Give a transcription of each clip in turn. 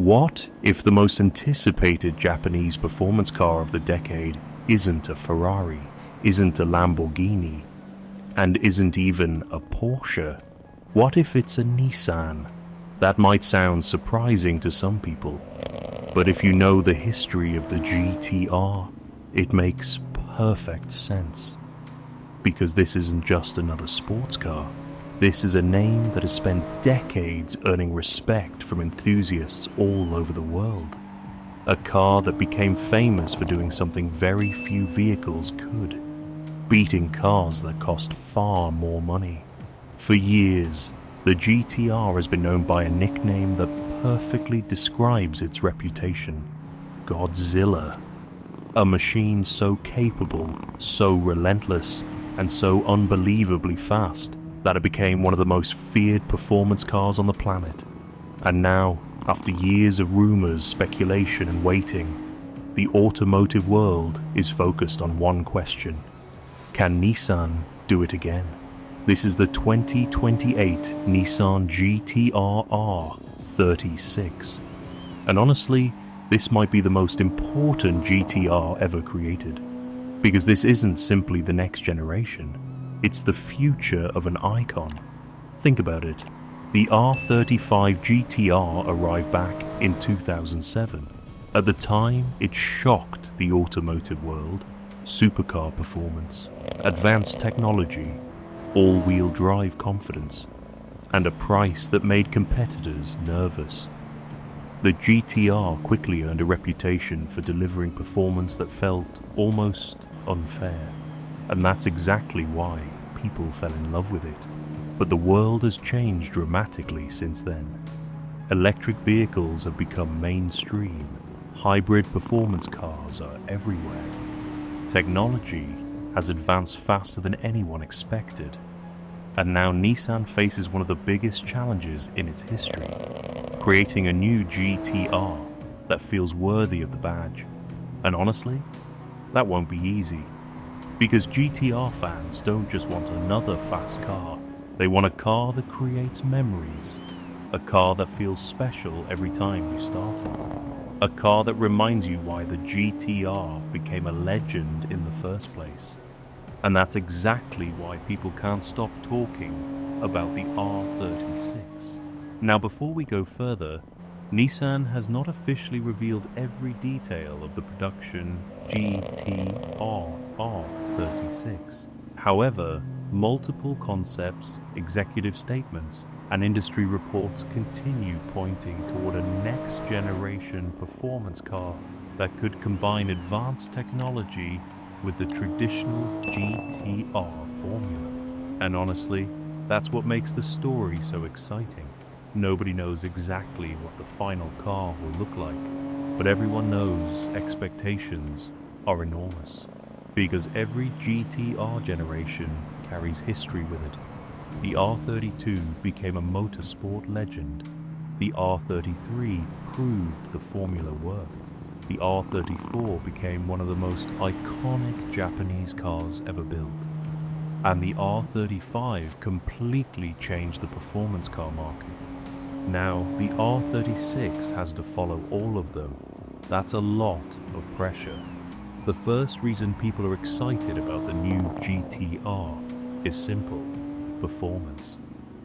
What if the most anticipated Japanese performance car of the decade isn't a Ferrari, isn't a Lamborghini, and isn't even a Porsche? What if it's a Nissan? That might sound surprising to some people, but if you know the history of the GT-R, it makes perfect sense. Because this isn't just another sports car. This is a name that has spent decades earning respect from enthusiasts all over the world. A car that became famous for doing something very few vehicles could, beating cars that cost far more money. For years, the GT-R has been known by a nickname that perfectly describes its reputation: Godzilla. A machine so capable, so relentless, and so unbelievably fast that it became one of the most feared performance cars on the planet. And now, after years of rumors, speculation, and waiting, the automotive world is focused on one question: can Nissan do it again? This is the 2028 Nissan GT-R R36. And honestly, this might be the most important GT-R ever created. Because this isn't simply the next generation, it's the future of an icon. Think about it. The R35 GT-R arrived back in 2007. At the time, it shocked the automotive world. Supercar performance, advanced technology, all-wheel drive confidence, and a price that made competitors nervous. The GT-R quickly earned a reputation for delivering performance that felt almost unfair, and that's exactly why people fell in love with it. But the world has changed dramatically since then. Electric vehicles have become mainstream. Hybrid performance cars are everywhere. Technology has advanced faster than anyone expected. And now Nissan faces one of the biggest challenges in its history: creating a new GT-R that feels worthy of the badge. And honestly, that won't be easy. Because GT-R fans don't just want another fast car, they want a car that creates memories. A car that feels special every time you start it. A car that reminds you why the GT-R became a legend in the first place. And that's exactly why people can't stop talking about the R36. Now, before we go further, Nissan has not officially revealed every detail of the production GT-R R36. However, multiple concepts, executive statements, and industry reports continue pointing toward a next-generation performance car that could combine advanced technology with the traditional GT-R formula. And honestly, that's what makes the story so exciting. Nobody knows exactly what the final car will look like, but everyone knows expectations are enormous. Because every GT-R generation carries history with it. The R32 became a motorsport legend. The R33 proved the formula worked. The R34 became one of the most iconic Japanese cars ever built. And the R35 completely changed the performance car market. Now, the R36 has to follow all of them. That's a lot of pressure. The first reason people are excited about the new GT-R is simple: performance.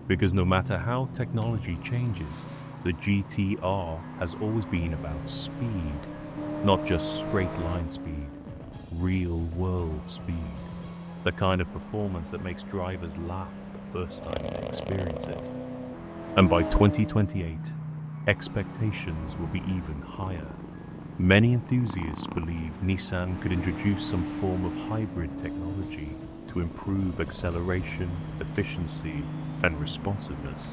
Because no matter how technology changes, the GT-R has always been about speed. Not just straight line speed, real world speed. The kind of performance that makes drivers laugh the first time they experience it. And by 2028, expectations will be even higher. Many enthusiasts believe Nissan could introduce some form of hybrid technology to improve acceleration, efficiency, and responsiveness.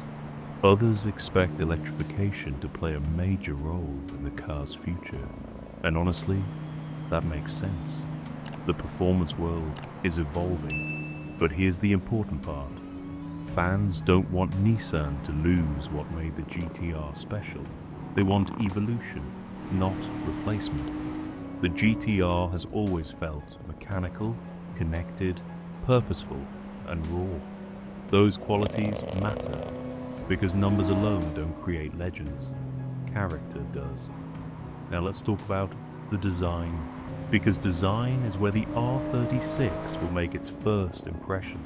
Others expect electrification to play a major role in the car's future. And honestly, that makes sense. The performance world is evolving. But here's the important part. Fans don't want Nissan to lose what made the GT-R special. They want evolution, not replacement. The GT-R has always felt mechanical, connected, purposeful, and raw. Those qualities matter, because numbers alone don't create legends. character does. Now let's talk about the design, because design is where the R36 will make its first impression.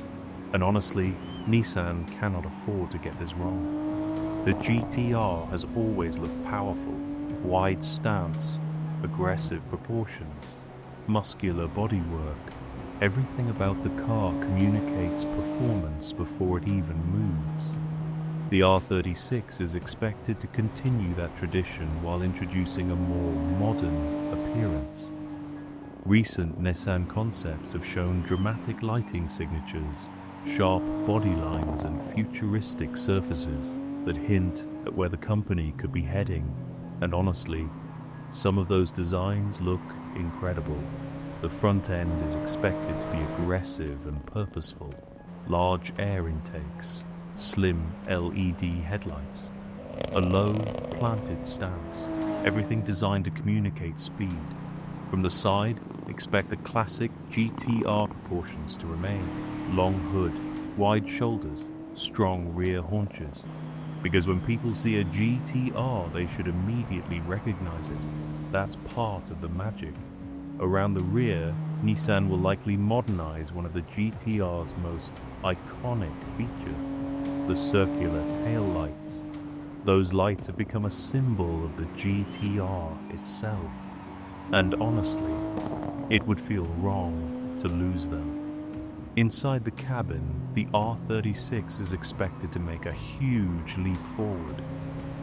And honestly, Nissan cannot afford to get this wrong. The GT-R has always looked powerful, wide stance, aggressive proportions, muscular bodywork. Everything about the car communicates performance before it even moves. The R36 is expected to continue that tradition while introducing a more modern appearance. Recent Nissan concepts have shown dramatic lighting signatures, sharp body lines and futuristic surfaces that hint at where the company could be heading. And honestly, some of those designs look incredible. The front end is expected to be aggressive and purposeful. Large air intakes, slim LED headlights, a low, planted stance, everything designed to communicate speed. From the side, expect the classic GT-R proportions to remain. Long hood, wide shoulders, strong rear haunches. Because when people see a GT-R, they should immediately recognize it. That's part of the magic. Around the rear, Nissan will likely modernize one of the GT-R's most iconic features, the circular tail lights. Those lights have become a symbol of the GT-R itself. And honestly, it would feel wrong to lose them. Inside the cabin, the R36 is expected to make a huge leap forward.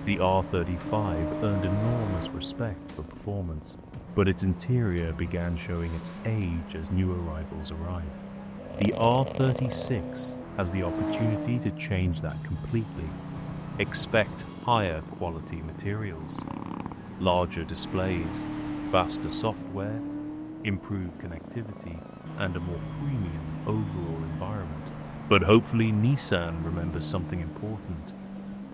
The R35 earned enormous respect for performance, but its interior began showing its age as new arrivals arrived. The R36 has the opportunity to change that completely. Expect higher quality materials, larger displays, faster software, improved connectivity, and a more premium overall environment. But hopefully Nissan remembers something important.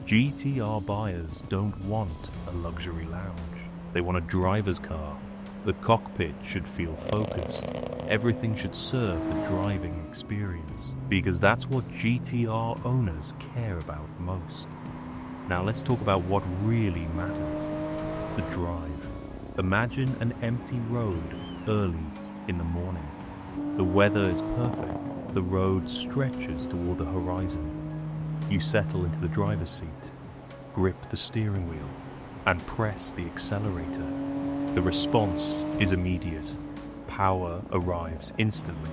GT-R buyers don't want a luxury lounge. They want a driver's car. The cockpit should feel focused. Everything should serve the driving experience, because that's what GT-R owners care about most. Now let's talk about what really matters. The drive. Imagine an empty road early in the morning. The weather is perfect. The road stretches toward the horizon. You settle into the driver's seat, grip the steering wheel, and press the accelerator. The response is immediate. Power arrives instantly.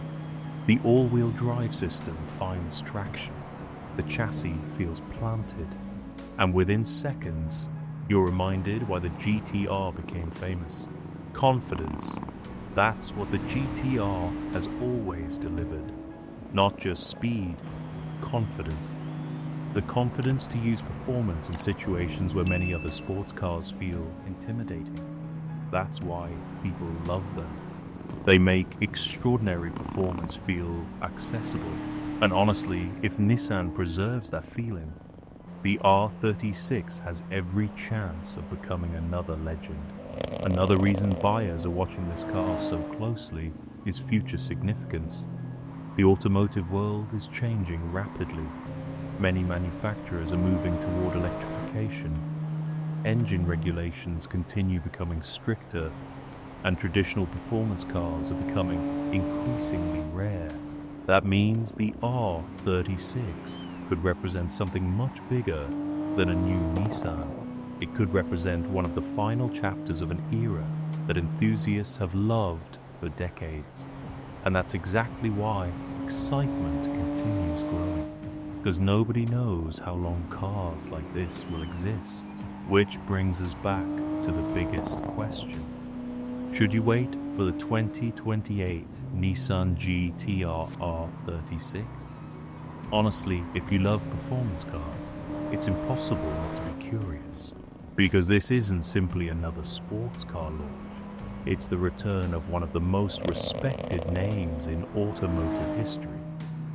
The all-wheel drive system finds traction. The chassis feels planted. And within seconds, you're reminded why the GT-R became famous. Confidence. That's what the GT-R has always delivered. Not just speed, confidence. The confidence to use performance in situations where many other sports cars feel intimidating. That's why people love them. They make extraordinary performance feel accessible. And honestly, if Nissan preserves that feeling, the R36 has every chance of becoming another legend. Another reason buyers are watching this car so closely is future significance. The automotive world is changing rapidly. Many manufacturers are moving toward electrification. Engine regulations continue becoming stricter, and traditional performance cars are becoming increasingly rare. That means the R36 could represent something much bigger than a new Nissan. It could represent one of the final chapters of an era that enthusiasts have loved for decades. And that's exactly why excitement continues growing. Because nobody knows how long cars like this will exist. Which brings us back to the biggest question. Should you wait for the 2028 Nissan GT-R R36? Honestly, if you love performance cars, it's impossible not to be curious. Because this isn't simply another sports car launch. It's the return of one of the most respected names in automotive history.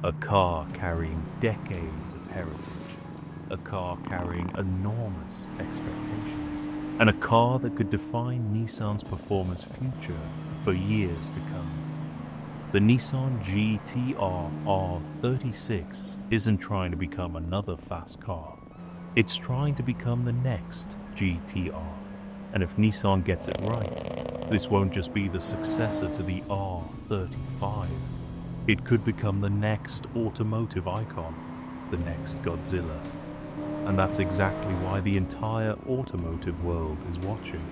A car carrying decades of heritage. A car carrying enormous expectations. And a car that could define Nissan's performance future for years to come. The Nissan GT-R R36 isn't trying to become another fast car. It's trying to become the next GT-R, and if Nissan gets it right, this won't just be the successor to the R35. It could become the next automotive icon, the next Godzilla. And that's exactly why the entire automotive world is watching.